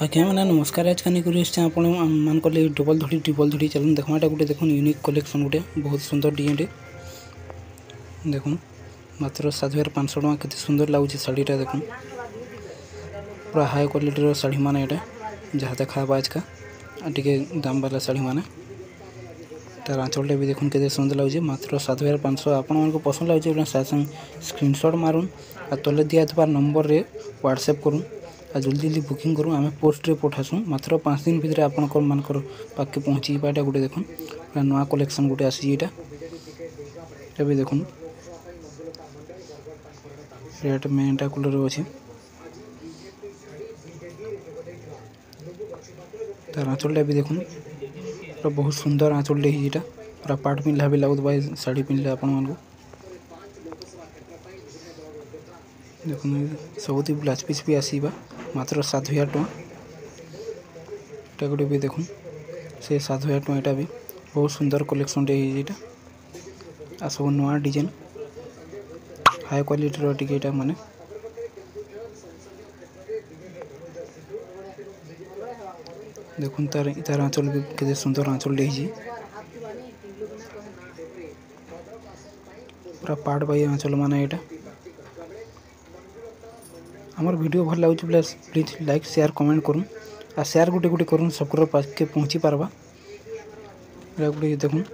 आज्ञा मैंने नमस्कार। आज कानी करी आपण मान को डबल धड़ी ट्रिपल धड़ी चलन देखमाटा गोटे देखुन यूनिक कलेक्शन गोटे बहुत सुंदर डिजाइन देखुन मात्र 7500 टका केते सुंदर लागुची साड़ीटा देखुन पूरा हाई क्वालिटी साड़ी माने एटा जहाँ देखा आज का टिके दाम वाला साड़ी माने तार आंचलटा भी देखुन केते सुंदर लागुची मात्र 7500 आपण मानको पसंद लागुची साथ संग स्क्रीनशॉट मारुन आ तले दिया थबार नंबर रे व्हाट्सएप करूँ आ जल्दी जल्दी बुकिंग करूँ आम पोस्ट रे पठासुँ मात्र 5 दिन भितर आपनकर मानकर पाके पहुँची पाटा गोटे देखुन नुआ कलेक्शन गोटे आसी एटा भी देखुन रेड मेटा कलर अच्छे तार आंचलटा भी देखुन पूरा बहुत सुंदर आंचलटे हिटा पूरा पाट पिंधला भी लगुवा साड़ी पिंधले आपण मानू देखुन सबुति ब्लाउज पीस भी आसीबा मात्र 7000 टका गोटे भी देखुन से 7000 टका एटा भी बहुत सुंदर कलेक्शन टे हिटा आ सब नुआ डिजाइन हाई क्वालिटी रो टिकेटा माने देखुन तार आंचल भी केते सुंदर आंचल टे हिजी पूरा पाट बाई आंचल माने एटा हमार वीडियो भल लगे प्लीज लाइक शेयर कमेंट करूँ आ शेयर गोटे गोटे करूँ सबकर पास के पहुँची पारबा गोटे देखुन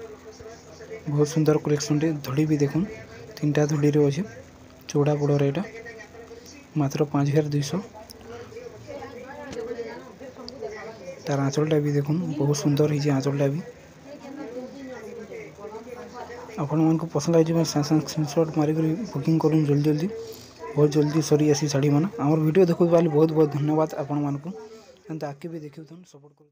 बहुत सुंदर कलेक्शन टे धड़ी भी देखुन 3टा धड़ी रे अच्छे चौड़ा बड़ रेटा मात्र 5200 तार आंचलटा भी देखुन बहुत सुंदर ही आंचलटा भी आपण मानको पसंद लगे स्क्रीनशॉट मारिक बुकिंग करूँ जल्दी जल्दी बहुत जल्दी सरी आसी साड़ी माना आमर वीडियो देखो बहुत बहुत धन्यवाद आपण मानकु आके भी देखियो सपोर्ट करू।